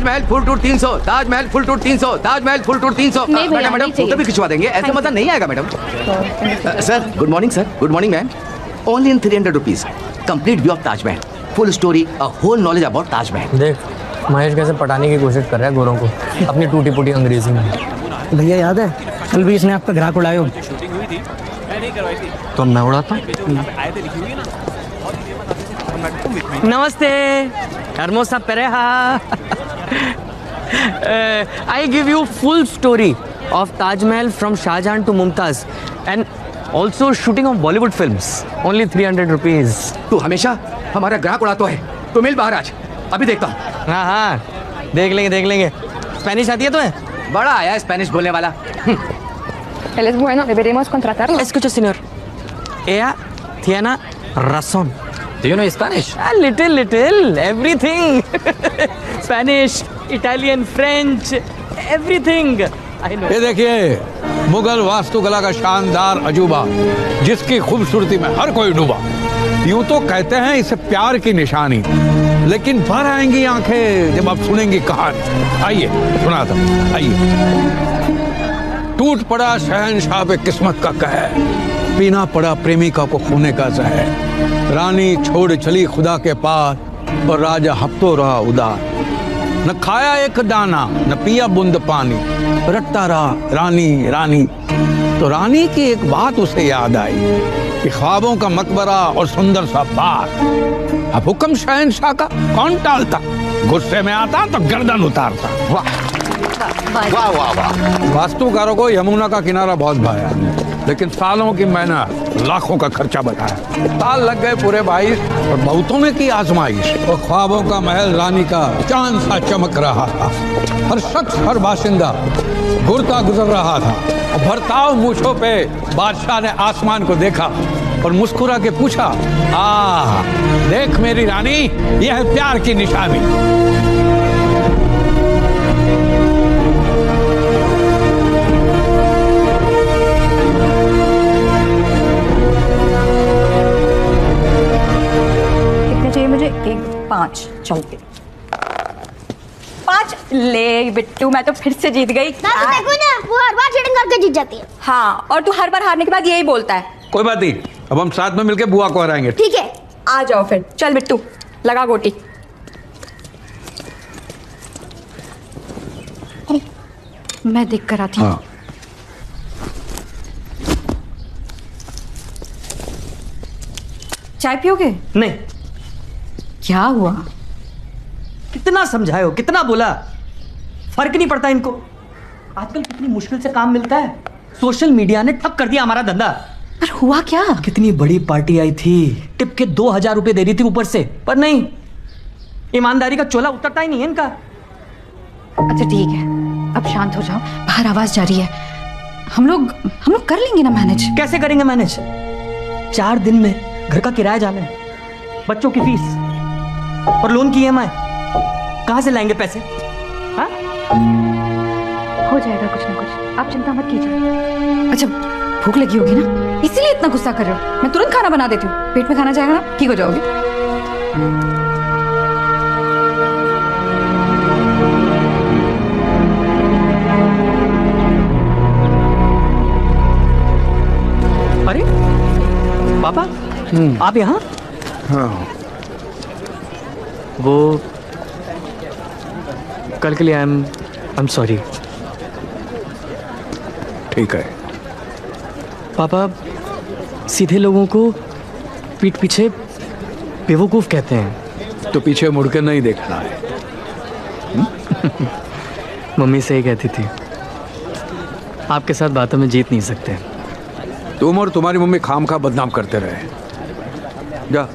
Taj Mahal full tour 300, Taj Mahal full tour 300, Taj Mahal full tour 300। Madam photo भी खिंचवा देंगे, ऐसे मजा नहीं आएगा मैडम। Sir good morning sir, good morning ma'am. Only in 300 rupees complete view of Taj Mahal, full story, a whole knowledge about Taj Mahal. देख महेश कैसे पटाने की कोशिश कर रहा है गोरों को अपनी टूटी फूटी अंग्रेजी में। भैया याद है कल भी इसने आपका ग्राहक उड़ाया हो। तो मैं उड़ाता। नमस्ते hermosa pareja. I give you full story of Taj Mahal from Shah Jahan to Mumtaz and also shooting of Bollywood films. Only 300 rupees. तू हमेशा हमारा ग्राहक उड़ाता है, तो मिल बाहर आज, अभी देखता हूँ। हाँ हाँ देख लेंगे। स्पेनिश आती है तुम्हें? बड़ा आया स्पेनिश बोलने वाला। Él es bueno, deberíamos contratarlo. Escucha señor, ella tiene razón. Do you know Spanish? A little, everything. Spanish, Italian, French, everything. I know. ये देखिए मुगल वास्तुकला का शानदार अजूबा, जिसकी खूबसूरती में हर कोई डूबा। यूं तो कहते हैं इसे प्यार की निशानी, लेकिन भर आएंगी आंखें जब आप सुनेंगी कहानी। आइए सुनाता हूं, आइए। टूट पड़ा शहंशाह पे किस्मत का कहर, पीना पड़ा प्रेमिका को खोने का जहर। रानी छोड़ चली खुदा के पास और राजा हफ्तों रहा उदार। न खाया एक दाना न पिया बूंद पानी, रटता रहा रानी रानी। तो रानी की एक बात उसे याद आई कि ख्वाबों का मकबरा और सुंदर सा बाग। अब हुक्म शहंशाह का कौन टालता, गुस्से में आता तो गर्दन उतारता। वाह वाह वाह वाह। वास्तुकारों को यमुना का किनारा बहुत भाया, लेकिन सालों की मेहनत लाखों का खर्चा बताया। साल लग गए पूरे 22 और बहुतों ने की आजमाइश। और ख्वाबों का महल रानी का चांद सा चमक रहा था। हर शख्स हर बाशिंदा घुरता गुजर रहा था। और भरताव मूछों पे बादशाह ने आसमान को देखा और मुस्कुरा के पूछा, देख मेरी रानी, यह है प्यार की निशानी। मुझे 1 5 चलते 5 ले बिट्टू, मैं तो फिर से जीत गई। देखो ना, वो हर बार चीटिंग करके जीत जाती है। हाँ, और तू हर बार हारने के बाद यही बोलता है। कोई बात नहीं, अब हम साथ में मिलकर बुआ को हराएंगे। ठीक है, आ जाओ फिर। चल बिट्टू, लगा गोटी। मैं देख कर आती हूँ। हाँ। चाय पियोगे? नहीं। क्या हुआ? कितना समझाए, कितना बोला, फर्क नहीं पड़ता इनको। आजकल कितनी मुश्किल से काम मिलता है। सोशल मीडिया ने ठप कर दिया हमारा धंधा। पर हुआ क्या? कितनी बड़ी पार्टी आई थी, टिप के 2000 रुपए दे रही थी ऊपर से, पर नहीं, ईमानदारी का चोला उतरता ही नहीं है इनका। अच्छा ठीक है, अब शांत हो जाओ। बाहर आवाज जा रही है। हम लोग कर लेंगे ना मैनेज। कैसे करेंगे मैनेज? 4 दिन में घर का किराया जाना है, बच्चों की फीस और लोन की EMI, कहां से लाएंगे पैसे? हाँ? हो जाएगा कुछ ना कुछ, आप चिंता मत कीजिए। अच्छा भूख लगी होगी ना, इसीलिए इतना गुस्सा कर रहे हो। मैं तुरंत खाना बना देती हूँ, पेट में खाना जाएगा ना, ठीक हो जाओगे। अरे पापा, आप यहाँ? हाँ। वो कल के लिए आई एम सॉरी। ठीक है। पापा, सीधे लोगों को पीठ पीछे बेवकूफ़ कहते हैं। तो पीछे मुड़ के नहीं देखना है। मम्मी सही कहती थी, आपके साथ बातों में जीत नहीं सकते। तुम और तुम्हारी मम्मी खामखा बदनाम करते रहे। जा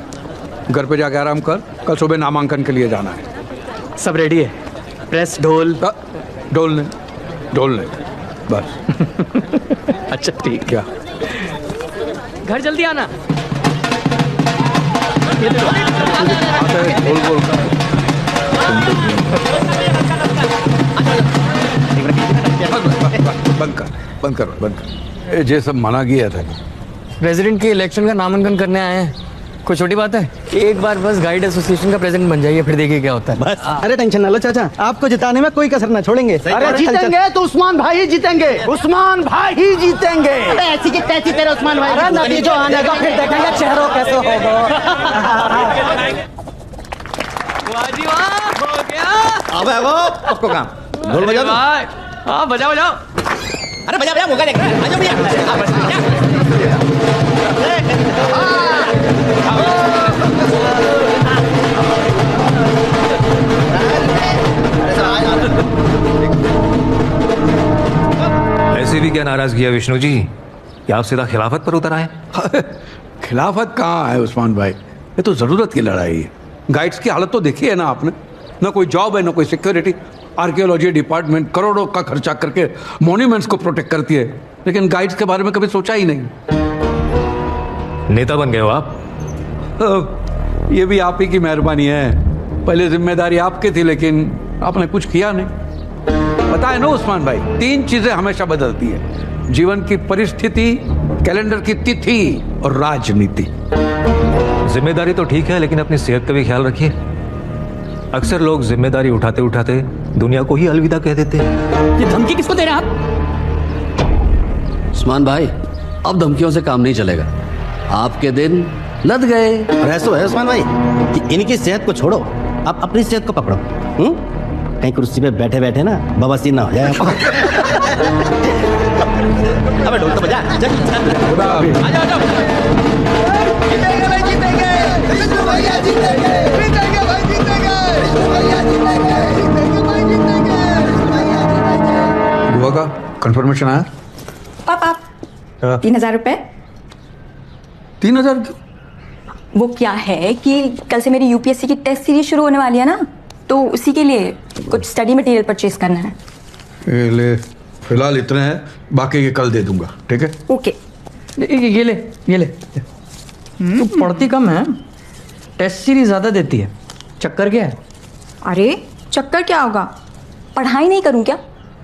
घर पे जाके आराम कर, कल सुबह नामांकन के लिए जाना है। सब रेडी है? प्रेस, ढोल? ढोल ले बस। अच्छा ठीक। क्या? घर जल्दी आना। ढोल बोल बंद कर। ये सब मना किया था। प्रेसिडेंट के इलेक्शन का नामांकन करने आए हैं, कोई छोटी बात है, एक बार बस गाइड एसोसिएशन का प्रेसिडेंट बन जाइए, फिर देखिए क्या होता है। बस अरे टेंशन ना लो चाचा, आपको जिताने में कोई कसर ना छोड़ेंगे। अरे जीतेंगे तो उस्मान भाई ही जीतेंगे, उस्मान भाई ही जीतेंगे। ऐसी की तैसी तेरे उस्मान भाई नदी जो आने का फिर देखेंगे चेहरों कैसे होगा। हो गया। अबे वो उसको काम ढोल बजा दो। हाँ बजाओ बजाओ। अरे बजा बजा मौका देख रहा है। आ जाओ भैया। ऐसे भी क्या नाराजगी है विष्णु जी कि आप सीधा खिलाफत पर उतर आए? खिलाफत कहाँ है उस्मान भाई, ये तो जरूरत की लड़ाई है। गाइड्स की हालत तो देखी है ना आपने, ना कोई जॉब है ना कोई सिक्योरिटी। आर्कियोलॉजी डिपार्टमेंट करोड़ों का खर्चा करके मॉन्यूमेंट्स को प्रोटेक्ट करती है, लेकिन गाइड्स के बारे में कभी सोचा ही नहीं। नेता बन गए हो आप? ये भी आप ही की मेहरबानी है। पहले जिम्मेदारी आपकी थी लेकिन आपने कुछ किया नहीं। पता है ना उस्मान भाई, 3 चीजें हमेशा बदलती है: जीवन की परिस्थिति, कैलेंडर की तिथि और राजनीति। जिम्मेदारी तो ठीक है, लेकिन अपनी सेहत का भी ख्याल रखिए। अक्सर लोग जिम्मेदारी उठाते उठाते दुनिया को ही अलविदा कह देते हैं। ये धमकी किसको दे रहे हैं आप? उस्मान भाई, अब धमकियों से काम नहीं चलेगा। आपके दिन लद गए। और ऐसा है उस्मान भाई कि इनकी सेहत को छोड़ो, आप अपनी सेहत को पकड़ो। कहीं कुर्सी पे बैठे बैठे ना बवासीर ना हो जाए। अबे ढोल तो बजा। आ जाओ आ जाओ। जीतेंगे भाई जीतेंगे, विष्णु भैया जीतेंगे, जीतेंगे भाई जीतेंगे, विष्णु भैया जीतेंगे, जीतेंगे भाई जीतेंगे, भैया जीतेंगे। हुआ का कंफर्मेशन आया? पापा 3,000 रुपए। 3,000 क्यों? वो क्या है कि कल से मेरी यूपीएससी की टेस्ट सीरीज शुरू होने वाली है ना, तो उसी के लिए कुछ स्टडी मटेरियल परचेज करना है। ले फिलहाल इतने हैं, बाकी ये कल दे दूंगा, ठीक है? ओके। ये ले तू पढ़ती कम है, टेस्ट सीरीज ज्यादा देती है, चक्कर क्या है? अरे चक्कर क्या होगा, पढ़ाई नहीं करूं क्या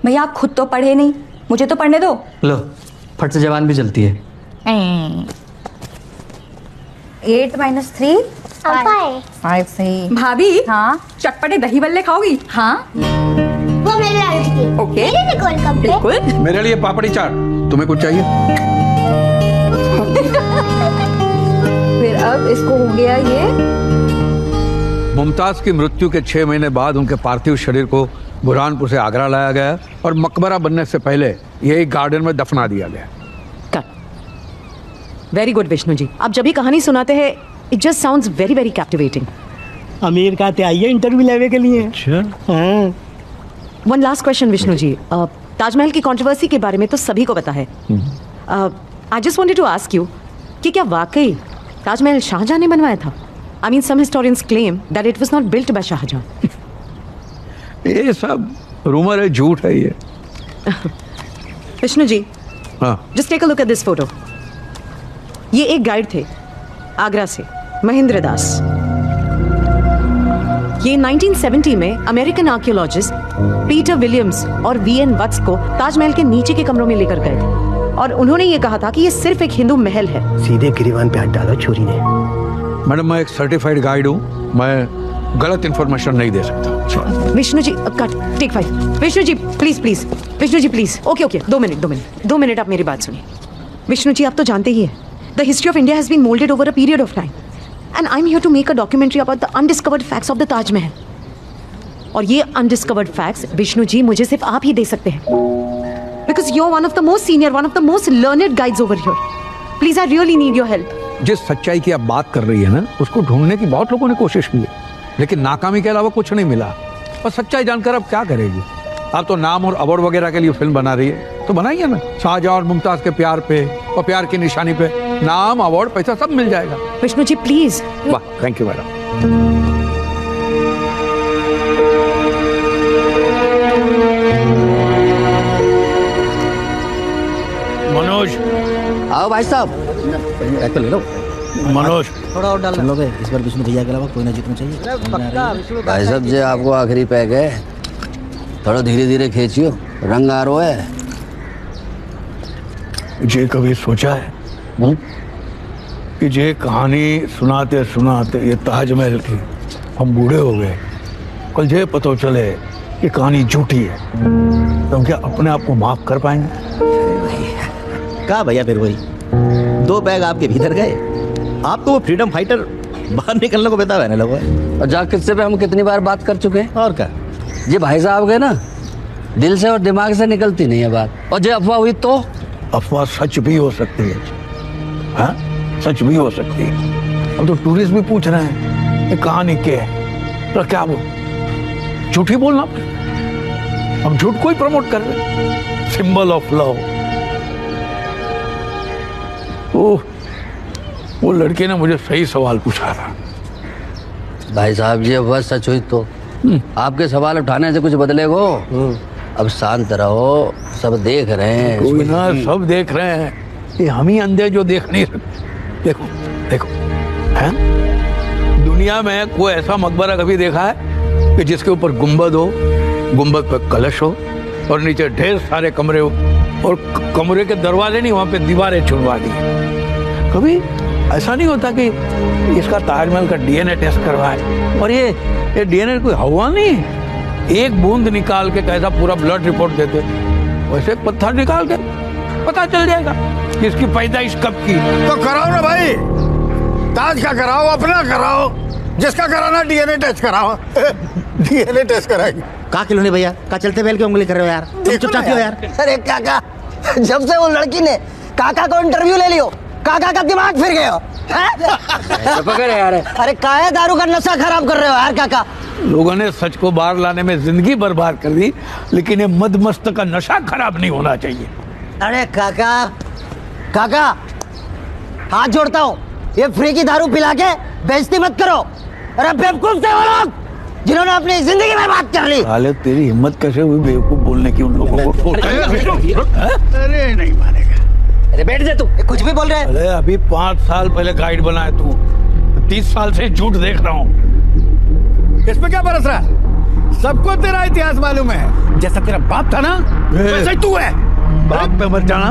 भैया? आप खुद तो पढ़े नहीं, मुझे तो पढ़ने दो। लो फट से जवान भी चलती है। 8 - 3 5 सही। भाभी हाँ, चटपटे दही बल्ले खाओगी? हाँ वो मेरे लाने की। ओके मेरे लिए गोलगप्पे। बिल्कुल। मेरे लिए पापड़ी चाट। तुम्हें कुछ चाहिए? फिर अब इसको हो गया ये। मुमताज की मृत्यु के 6 महीने बाद उनके पार्थिव शरीर को बुरहानपुर से आगरा लाया गया और मकबरा बनने से पहले यही गार्डन में दफना दिया गया। वेरी गुड विष्णु जी, आप जब भी कहानी सुनाते हैं it just sounds very very captivating. अमीर कहते आइए इंटरव्यू लेने के लिए। अच्छा हाँ। One last question Vishnu ji, Taj Mahal की कंट्रोवर्सी के बारे में तो सभी को पता है। I just wanted to ask you कि क्या वाकई ताजमहल शाहजहां ने बनवाया था? I mean some historians claim that it was not built by Shah Jahan. ये सब रूमर है, झूठ है ये। विष्णु जी, हाँ just take a look at this photo. ये एक गाइड थे आगरा से, महेंद्र दास। ये 1970 में अमेरिकन आर्कियोलॉजिस्ट पीटर विलियम्स और वीएन वत्स को ताजमहल के नीचे के कमरों में लेकर गए थे और उन्होंने ये कहा था कि ये सिर्फ एक हिंदू महल है। सीधे गिरीवान पे हाथ डाला छोरी ने। मैडम, मैं एक सर्टिफाइड गाइड हूँ, मैं गलत इन्फॉर्मेशन नहीं दे सकता। Vishnu ji cut take 5। Vishnu ji please please, Vishnu ji please. Okay 2 minute आप मेरी बात सुनिए। विष्णु जी, आप तो जानते ही हैं the history of India has been molded over a period of time and I'm here to make a documentary about the undiscovered facts of the Taj Mahal. और ये undiscovered facts विष्णु जी मुझे सिर्फ आप ही दे सकते हैं because you're one of the most senior, one of the most learned guides over here. Please, I really need your help. जिस सच्चाई की आप बात कर रही है ना, उसको ढूंढने की बहुत लोगों ने कोशिश की है, लेकिन नाकामी के अलावा कुछ नहीं मिला। और सच्चाई जानकर अब क्या करेगी? आप तो नाम और अवार्ड वगैरह के लिए फिल्म बना रही है, तो बनाइए ना। शाहजहां और मुमताज के प्यार पे और प्यार की निशानी पे नाम, अवार्ड, पैसा सब मिल जाएगा। विष्णु जी प्लीज। वाह, थैंक यू मैडम। मनोज, आओ भाई साहब। एक तो ले लो मनोज थोड़ा और डाल लोगे। इस बार विष्णु भैया के अलावा कोई ना जीतना चाहिए। भाई साहब जी, आपको आखिरी पैक है, थोड़ा धीरे धीरे खींचियो, रंग आ रहा है। ये कभी सोचा है कि ये कहानी सुनाते सुनाते ये ताजमहल की हम बूढ़े हो गए, कल ये पता चले ये कहानी झूठी है तो हम क्या अपने आप को माफ कर पाएंगे? कहा भैया फिर वही 2 बैग आपके भीतर गए, आप तो वो फ्रीडम फाइटर बाहर निकलने को बेताब रहने लगो। और जा किस्से पे हम कितनी बार बात कर चुके हैं। और क्या, ये भाई साहब गए ना, दिल से और दिमाग से निकलती नहीं है बात। और जो अफवाह हुई तो अफवाह सच भी हो सकती है, हाँ सच भी हो सकती है। अब तो टूरिस्ट भी पूछ रहे हैं ये कहानी क्या है, तो क्या वो झूठी बोलना, हम झूठ को ही प्रमोट कर रहे, सिंबल ऑफ लव। वो लड़के ने मुझे सही सवाल पूछा था। भाई साहब ये अफवाह सच हुई तो आपके सवाल उठाने से कुछ बदलेगो? अब शांत रहो, सब देख रहे हैं। कोई ना, सब देख रहे हैं, ये हम ही अंधे जो देख नहीं सकते। देखो देखो, हैं दुनिया में कोई ऐसा मकबरा कभी देखा है कि जिसके ऊपर गुंबद हो, गुंबद पर कलश हो और नीचे ढेर सारे कमरे हो और कमरे के दरवाजे नहीं, वहां पे दीवारें छुड़वा दी? कभी ऐसा नहीं होता कि इसका ताजमहल का डीएनए टेस्ट करवाए, और ये डीएनए कोई हवा नहीं है, एक बूंद निकाल के कैसा पूरा ब्लड रिपोर्ट देते, वैसे पत्थर निकाल के पता चल जाएगा कि इसकी पैदाइश कब की। तो कराओ ना भाई, ताज का कराओ, अपना कराओ, जिसका कराना डीएनए टेस्ट कराओ। डीएनए टेस्ट कराएंगे। कहा किलो नहीं भैया, कहा चलते बैल की उंगली कर रहे हो यार, तुम चुपचाप क्यों यार? अरे काका, जब से वो लड़की ने काका को इंटरव्यू ले लियो, काका का दिमाग फिर गया। पकड़ यार, अरे काहे दारू का नशा खराब कर रहे हो यार काका? लोगों ने सच को बाहर लाने में जिंदगी बर्बाद कर दी, लेकिन ये मदमस्त का नशा खराब नहीं होना चाहिए। अरे काका, काका हाथ जोड़ता हूँ, ये फ्री की दारू पिला के बेइज्जती मत करो। अरे बेवकूफ थे वो लोग जिन्होंने अपनी जिंदगी बर्बाद कर ली। साले तेरी हिम्मत कैसे हुई बेवकूफ बोलने की उन लोगों को? अरे नहीं मानेगा। अरे बैठ जा तू, कुछ भी बोल रहे हैं। अरे अभी 5 साल पहले गाइड बनाया तू, 30 साल से झूठ देख रहा हूँ। इसमें क्या बरस रहा है? सबको तेरा इतिहास मालूम है, जैसा तेरा बाप था ना वैसा ही तू है। बाप पे मत जाना,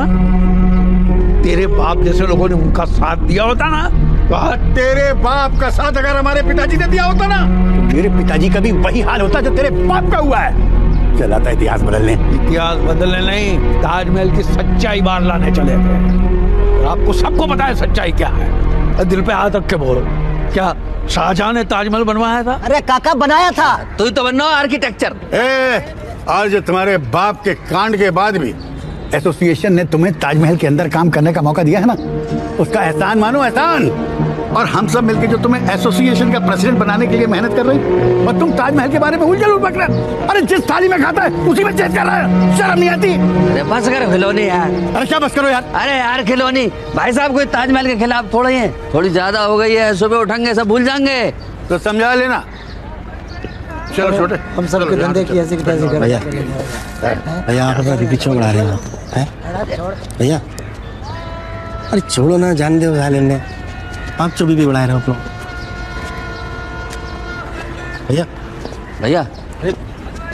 तेरे बाप जैसे लोगों ने उनका साथ दिया होता ना तो तेरे बाप का साथ अगर हमारे पिताजी ने दिया होता ना तो मेरे पिताजी का भी वही हाल होता जो तेरे बाप का हुआ है। चला था इतिहास बदलने। इतिहास बदलने नहीं, ताजमहल की सच्चाई बाहर लाने चले थे। आपको सबको पता है सच्चाई क्या है, दिल पे हाथ रख के बोलो, क्या शाहजहां ने ताजमहल बनवाया था? अरे काका बनाया था, तू तो बनना आर्किटेक्चर। आज तुम्हारे बाप के कांड के बाद भी एसोसिएशन ने तुम्हें ताजमहल के अंदर काम करने का मौका दिया है ना, उसका एहसान मानो, एहसान। और हम सब मिलकर जो तुम्हें एसोसिएशन का प्रेसिडेंट बनाने के लिए मेहनत कर रही, और तुम ताजमहल के बारे में उलझन पकड़ रहे। अरे जिस थाली में खाता है उसी में चेंज कर रहा है, शर्म नहीं आती? अरे बस करो खिलौनी यार। अरे क्या बस करो यार? अरे यार खिलौनी, भाई साहब कोई ताजमहल के खिलाफ थोड़ी है, थोड़ी ज्यादा हो गई है, सुबह उठेंगे सब भूल जाएंगे। तो समझा लेना। चलो छोटे, हम सब के धंधे की ऐसे कैसे कर भैया भैया आप अभी पीछे बढ़ा रहे हो भैया? अरे छोड़ो ना, जान दो ने आप चुभी भी बढ़ा रहे हो अपना। भैया भैया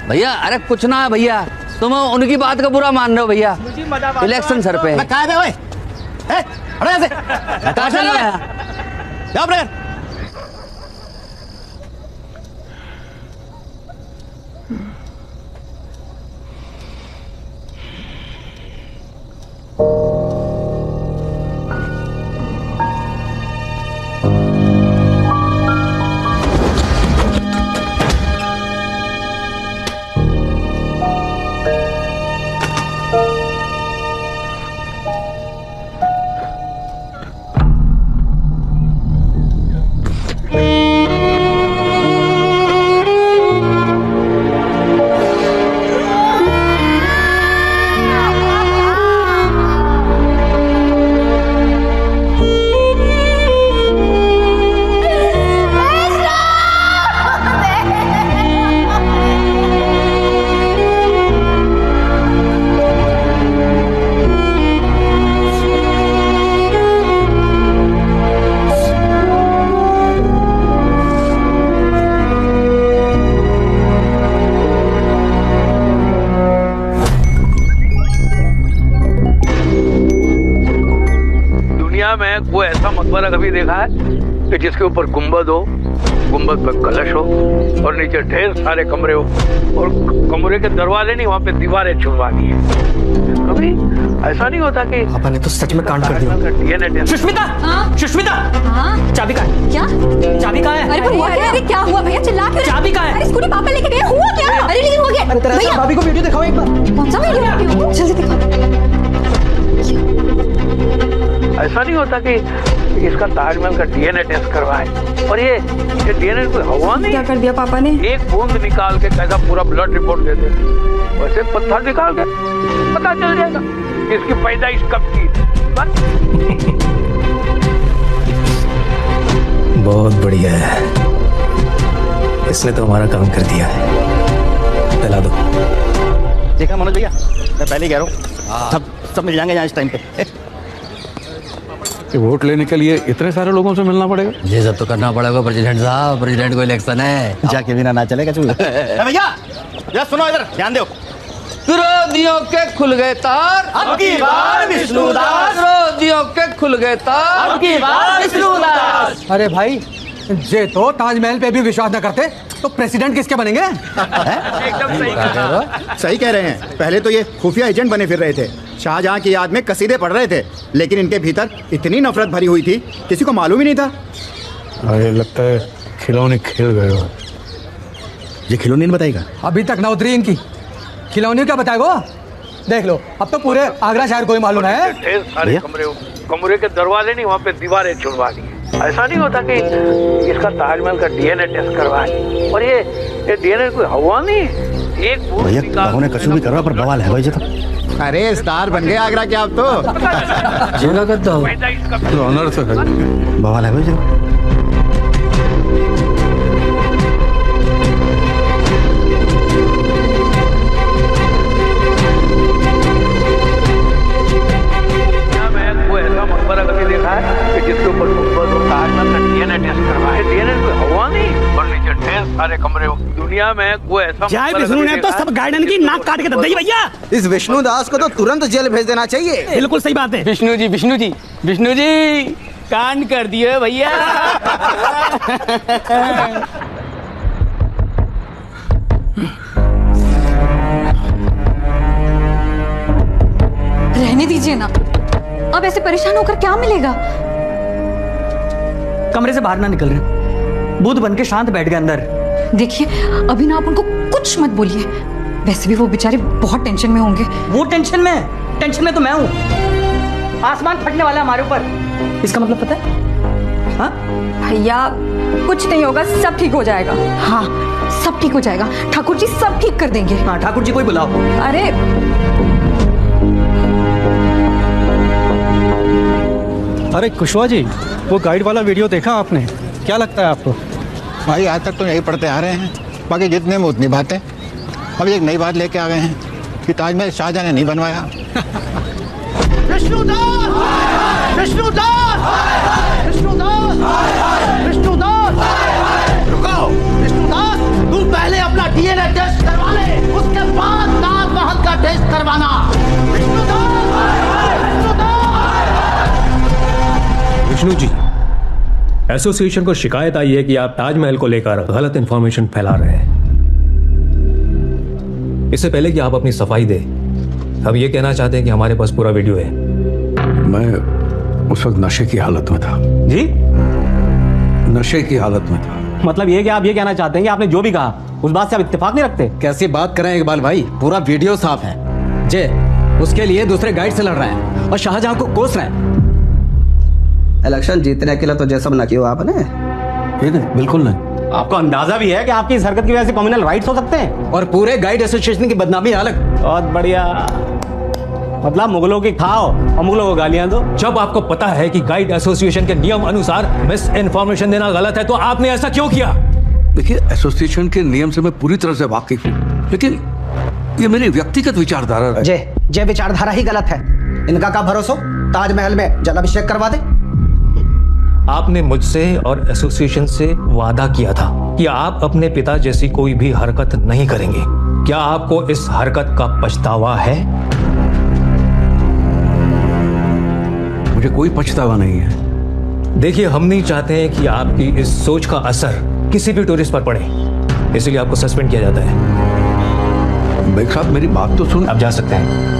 भैया, अरे कुछ ना भैया, तुम उनकी बात का बुरा मान रहे हो भैया। इलेक्शन सर पे है। कहा ओए, अरे ऐसे कहाँ चल रहा है? जाओ प्रेयर। कभी देखा है कि जिसके ऊपर गुंबद हो, गुंबद पर कलश हो और नीचे ढेर सारे कमरे हो और कमरे के दरवाजे नहीं, वहाँ पे दीवारें छुड़वा दी है? कभी ऐसा नहीं होता कि पापा ने तो सच में कांड कर दिया। सुष्मिता, सुष्मिता, चाबी कहाँ है? क्या चाबी कहाँ है? अरे हुआ क्या? अरे क्या हुआ भैया, चिल्ला क्यों? चाबी कहाँ है? अरे स्कूटी पापा लेके गए, हुआ क्या? अरे लेकिन हो गया। अरे तेरा भाभी को वीडियो दिखाओ एक बार। कौन सा वीडियो? जल्दी दिखाओ। ऐसा नहीं होता कि इसका ताजमहल का डीएनए टेस्ट करवाए और ये डीएनए कोई हवा नहीं। क्या कर दिया पापा ने? एक बूंद निकाल के कैसा पूरा ब्लड रिपोर्ट दे दे, वैसे पत्थर निकाल के पता चल जाएगा कि इसकी पैदाइश कब की। बहुत बढ़िया है, इसने तो हमारा काम कर दिया है। पिला दो। देखा मनोज भैया, मैं पहले कह रहा हूँ सब मिल जाएंगे यहाँ इस टाइम पे। वोट लेने के लिए इतने सारे लोगों से मिलना पड़ेगा? ये सब तो करना पड़ेगा प्रेसिडेंट साहब, प्रेसिडेंट को इलेक्शन है। जाके बिना ना चलेगा चूल्हा। भैया जरा सुनो, इधर ध्यान दो। विरोधियों के खुल गए तार, अब की बार विष्णुदास। विरोधियों के खुल गए तार, अब की बार विष्णुदास। अरे भाई, जे तो ताजमहल पे भी विश्वास न करते तो प्रेसिडेंट किसके बनेंगे? एकदम सही कहा। सही कह रहे हैं। पहले तो ये खुफिया एजेंट बने फिर रहे थे, शाहजहां की याद में कसीदे पढ़ रहे थे, लेकिन इनके भीतर इतनी नफरत भरी हुई थी किसी को मालूम ही नहीं था। अरे लगता है खिलौने खेल गए हो। ये खिलौने नहीं बताएगा? अभी तक ना उतरी इनकी खिलौने, क्या बताएगा? देख लो, अब तो पूरे आगरा शहर को ही मालूम है। ढेर सारे कमरे हो, कमरे के दरवाजे नहीं, वहाँ पे दीवारें छुड़वा दी। ऐसा नहीं होता कि इसका ताजमहल का डीएनए टेस्ट करवाए और ये डीएनए कोई हवा नहीं। एक भैया ने कसूर भी कर रहा पर बवाल है भाई जी। तो अरे स्टार बन गए आगरा के आप तो। ऑनर से बवाल है भाई जी। मकबरा कभी देखा है कि जिसके ऊपर गुंबद हो, ताजमहल का डीएनए टेस्ट करवाए? डीएनए कोई हवा नहीं और नीचे ढेर सारे कमरे हो। दुनिया में कोई ऐसा जय विष्णु ने तो सब गार्डन की नाक काट के दे दी भैया। इस विष्णुदास को तो तुरंत जेल भेज देना चाहिए। बिल्कुल सही बात है। विष्णु जी, विष्णु जी, विष्णु जी, कांड कर दिए भैया। रहने दीजिए ना, अब ऐसे परेशान होकर क्या मिलेगा? कमरे से बाहर ना निकल रहे, बूथ बन के शांत बैठ गए अंदर। देखिए अभी ना आप उनको कुछ मत बोलिए, वैसे भी वो बेचारे बहुत टेंशन में होंगे। वो टेंशन में तो मैं हूँ। आसमान फटने वाला है हमारे ऊपर, इसका मतलब पता है? हाँ भैया कुछ नहीं होगा, सब ठीक हो जाएगा। हाँ सब ठीक हो जाएगा, ठाकुर जी सब ठीक कर देंगे। हाँ ठाकुर जी को ही बुलाओ। अरे अरे कुशवा जी, वो गाइड वाला वीडियो देखा आपने? क्या लगता है आपको? भाई आज तक तो यही पढ़ते आ रहे हैं, बाकी जितने में उतनी बातें। अब एक नई बात लेके आ गए हैं कि ताजमहल शाहजहां ने नहीं बनवाया। विष्णुदास! विष्णुदास! विष्णुदास! विष्णुदास! रुको! विष्णुदास, तू पहले अपना डीएनए टेस्ट करवा ले, उसके बाद ताजमहल का टेस्ट करवाना। विष्णु जी, एसोसिएशन को शिकायत आई है कि आप ताजमहल को लेकर गलत इंफॉर्मेशन फैला रहे हैं। इससे पहले कि आप अपनी सफाई दें, हम ये कहना चाहते हैं कि हमारे पास पूरा वीडियो है। मैं उस वक्त नशे की हालत में था जी। नशे की हालत में था। मतलब ये कि आप ये कहना चाहते हैं कि आपने जो भी कहा उस बात से आप इत्तेफाक नहीं रखते? कैसी बात करें इकबाल भाई, पूरा वीडियो साफ है। जे उसके लिए दूसरे गाइड से लड़ रहे हैं और शाहजहां को कोस रहे हैं। इलेक्शन जीतने के लिए तो जैसा ना किया आपने। बिल्कुल नहीं। आपको अंदाजा भी है कि आपकी इस हरकत की वजह से कम्युनल राइट्स हो सकते हैं और पूरे गाइड एसोसिएशन की बदनामी अलग। बहुत बढ़िया, मतलब मुगलों की खाओ और मुगलों को गालियां दो। जब आपको पता है कि गाइड एसोसिएशन के नियम अनुसार मिस इन्फॉर्मेशन देना गलत है, तो आपने ऐसा क्यों किया? देखिए, एसोसिएशन के नियम से मैं पूरी तरह से वाकिफ हूँ, लेकिन ये मेरी व्यक्तिगत विचारधारा है। जे विचारधारा ही गलत है। इनका क्या भरोसा ताजमहल में जलाभिषेक करवा दे। आपने मुझसे और एसोसिएशन से वादा किया था कि आप अपने पिता जैसी कोई भी हरकत नहीं करेंगे। क्या आपको इस हरकत का पछतावा है? मुझे कोई पछतावा नहीं है, देखिए, हम नहीं चाहते हैं कि आपकी इस सोच का असर किसी भी टूरिस्ट पर पड़े, इसलिए आपको सस्पेंड किया जाता है। भाई साहब मेरी बात तो सुन। आप जा सकते हैं।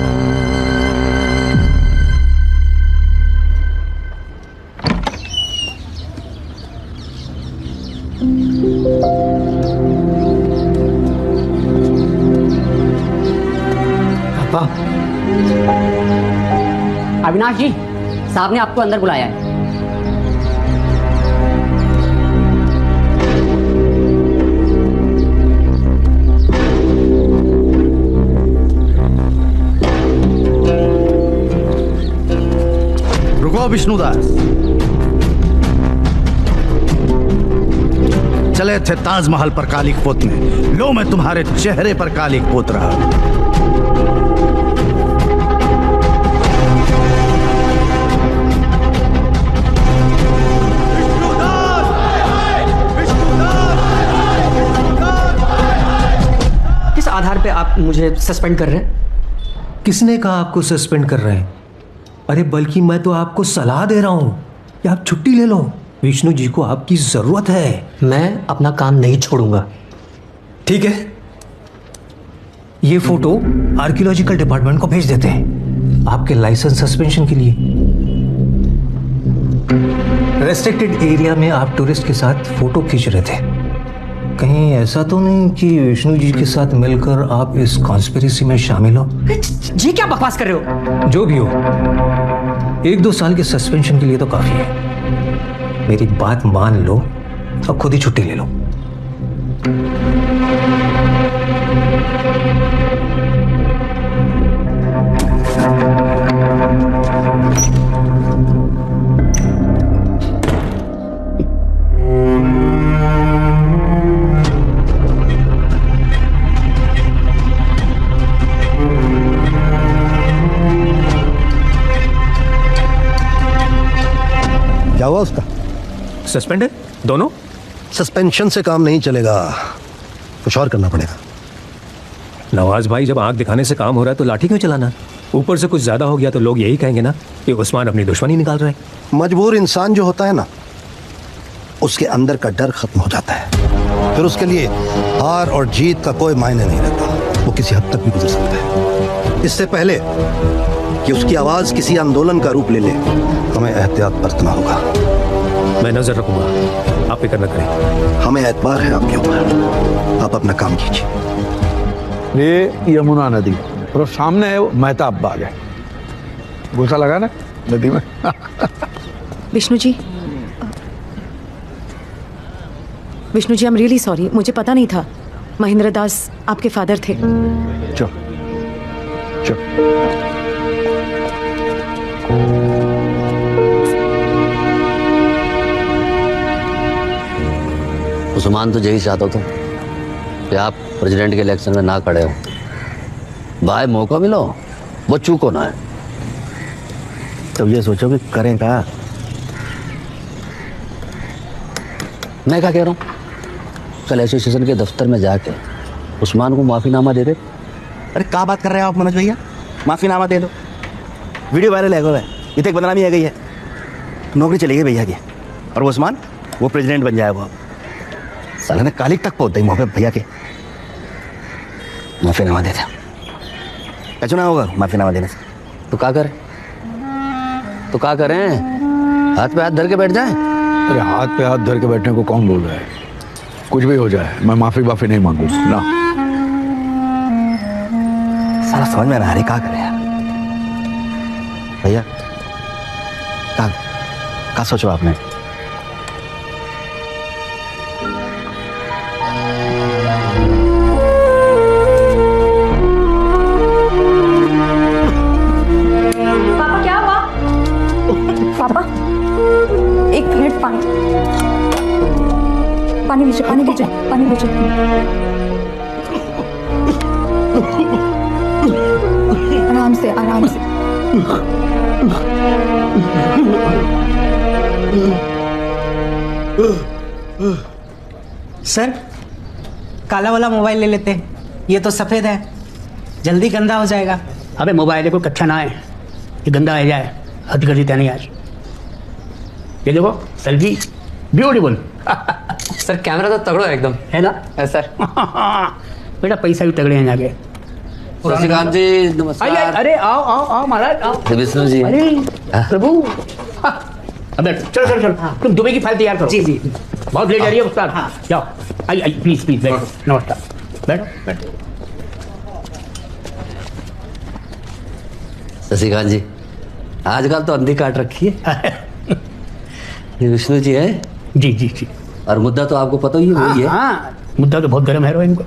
पापा। अविनाश जी, साहब ने आपको अंदर बुलाया है। रुको विष्णुदास, चले थे ताजमहल पर कालिक पोतने, लो मैं तुम्हारे चेहरे पर कालिक पोत रहा हूं। किस आधार पे आप मुझे सस्पेंड कर रहे हैं? किसने कहा आपको सस्पेंड कर रहे हैं? अरे बल्कि मैं तो आपको सलाह दे रहा हूं कि आप छुट्टी ले लो। विष्णु जी को आपकी जरूरत है। मैं अपना काम नहीं छोड़ूंगा। ठीक है, ये फोटो आर्कियोलॉजिकल डिपार्टमेंट को भेज देते हैं आपके लाइसेंस सस्पेंशन के लिए। रेस्ट्रिक्टेड एरिया में आप टूरिस्ट के साथ फोटो खींच रहे थे, कहीं ऐसा तो नहीं कि विष्णु जी के साथ मिलकर आप इस कॉन्स्पिरेसी में शामिल हो? जी क्या बकवास कर रहे हो? जो भी हो, 1-2 साल के सस्पेंशन के लिए तो काफी है। मेरी बात मान लो और खुद ही छुट्टी ले लो। क्या हुआ उसका? सस्पेंड है दोनों। सस्पेंशन से काम नहीं चलेगा, कुछ और करना पड़ेगा। नवाज भाई, जब आंख दिखाने से काम हो रहा है तो लाठी क्यों चलाना? ऊपर से कुछ ज्यादा हो गया तो लोग यही कहेंगे ना कि उस्मान अपनी दुश्मनी निकाल रहा है। मजबूर इंसान जो होता है ना, उसके अंदर का डर खत्म हो जाता है, फिर उसके लिए हार और जीत का कोई मायने नहीं रहता। वो किसी हद तक भी गुजर सकता है। इससे पहले कि उसकी आवाज किसी आंदोलन का रूप ले ले, हमें एहतियात बरतना होगा। मैं नजर रखूंगा, आप फिक्र न करें। हमें एतबार है आपके ऊपर, आप अपना काम कीजिए। ये यमुना नदी और सामने है वो मेहताब बाग है। घुसा लगा ना नदी में। Vishnu ji, Vishnu ji, I am really sorry, मुझे पता नहीं था महेंद्र दास आपके फादर थे। चल चल। उस्मान तो यही चाहता था कि आप प्रेसिडेंट के इलेक्शन में ना खड़े हो। भाई मौका मिलो, वो चूको ना है। तो ये सोचो कि करें क्या? मैं क्या कह रहा हूँ, कल एसोसिएशन के दफ्तर में जाके उस्मान को माफीनामा दे दे। अरे क्या बात कर रहे हैं आप मनोज भैया? माफीनामा दे दो, वीडियो वायरल है, ये तक बदनामी आ गई है, नौकरी चली गई भैया की। और वो उस्मान, वो प्रेसिडेंट बन जाए। वो साला ने कालिक तक पहुंच गई मोहब्बत भैया के। माफीनामा दे दे, कैसे ना होगा माफीनामा देने से? तो क्या करें, तो क्या करें? हाथ पे हाथ धर के बैठ जाए? अरे हाथ पे हाथ धर के बैठने को कौन बोल रहा है? कुछ भी हो जाए, मैं माफी नहीं मांगू ना। साला समझ में ना आ रही, क्या करें यार? भैया क्या सोचो आपने? पापा क्या हुआ? पापा 1 मिनट, पानी लीजिए, पानी लीजिए, पानी लीजिए। आराम से, आराम से। सर, काला वाला मोबाइल ले लेते हैं, ये तो सफेद है, जल्दी गंदा हो जाएगा। अबे मोबाइल को कच्चा ना है, ये गंदा आ जाए, हद कर देता नहीं आज। ये देखो सेल्फी ब्यूटीफुल। सर कैमरा तो तगड़ो है एकदम, है ना? है सर। बेटा पैसा भी तगड़े हैं जाके। शशिकांत जी नमस्कार। अरे आओ आओ आओ महाराज आओ। विष्णु जी। अरे प्रभु अब बैठो, चलो चलो चलो तुम दुबई की फाइल तैयार करो। जी जी बहुत लेट आ रही है उस्ताद। जाओ आई प्लीज प्लीज बैठो। नमस्कार बैठो बैठो। शशिकांत जी आजकल तो अंधी काट रखी है। ये विष्णु जी है? जी जी जी। और मुद्दा तो आपको पता ही है, वही है। हाँ मुद्दा तो बहुत गर्म है रो इनको।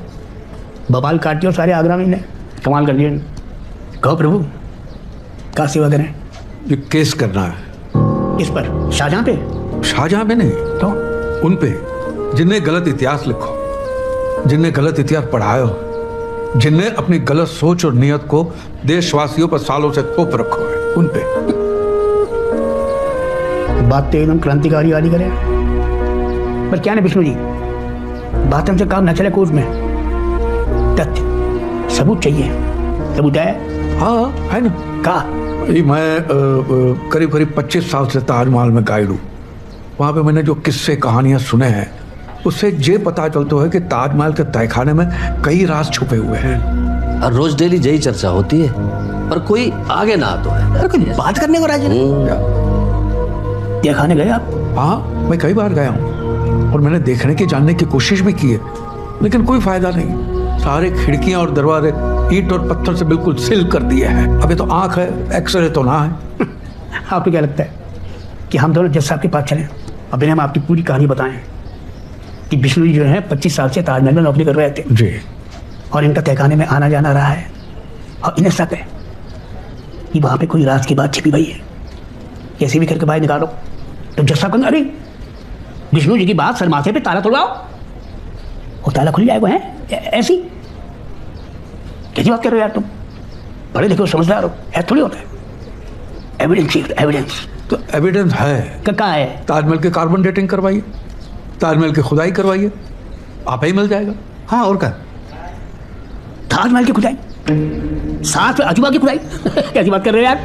बवाल काट दिया सारे आगरा में इन्हें, कमाल कर दिया। कहो प्रभु क्या सेवा करें? ये केस करना है। किस पर? शाहजहां पे? शाहजहां पे नहीं तो उन पे जिनने गलत इतिहास लिखो, जिनने गलत इतिहास पढ़ायो, जिनने अपनी गलत सोच और नियत को देशवासियों पर सालों से थोप रखो है, उन पे। बात तो एकदम क्रांतिकारी वाली करे, पर क्या ना विष्णु जी, बात हमसे काम न चले कोर्ट में। तथ्य सबूत चाहिए। सबूत है? हाँ है ना। का मैं करीब करीब 25 साल से ताजमहल में गाइड हूँ। वहाँ पे मैंने जो किस्से कहानियाँ सुने हैं उससे ये पता चलता है कि ताजमहल के तहखाने में कई राज छुपे हुए हैं। और रोज डेली यही चर्चा होती है, पर कोई आगे ना तो है। अरे कोई बात करने को राजी नहीं। तहखाने गए आप? हाँ मैं कई बार गया हूँ और मैंने देखने की जानने की कोशिश भी की है, लेकिन कोई फायदा नहीं। सारे खिड़कियां और दरवाजे ईंट और पत्थर से बिल्कुल सील कर दिए हैं। अभी तो आंख है, एक्सरे तो ना है। आपको क्या लगता है कि हम दोनों जज साहब के पास चलें और हम आपकी पूरी कहानी बताएं कि विष्णु जी जो है 25 साल से ताजमहल में नौकरी कर रहे थे जी, और इनका तहखाने में आना जाना रहा है, और इन्हें शक है कि वहाँ पे कोई राज की बात छिपी हुई है। कैसे भी करके बाहर निकालो। तो जज साहब कहते अरे विष्णु जी की बात सर माथे पे ताला तोड़वाओ, वो ताला खुल जाएगा। है ऐसी कैसी बात कर रहे हो यार तुम? पढ़े लिखे हो, समझदार हो, ऐसा थोड़ी होता है। एविडेंस चाहिए, एविडेंस। तो एविडेंस है। कहाँ है? ताजमहल के कार्बन डेटिंग करवाइए, ताजमहल की खुदाई करवाइए, आप ही मिल जाएगा। हाँ और क्या? ताजमहल की खुदाई साथ में अजूबा की खुदाई? कैसी बात कर रहे हो यार?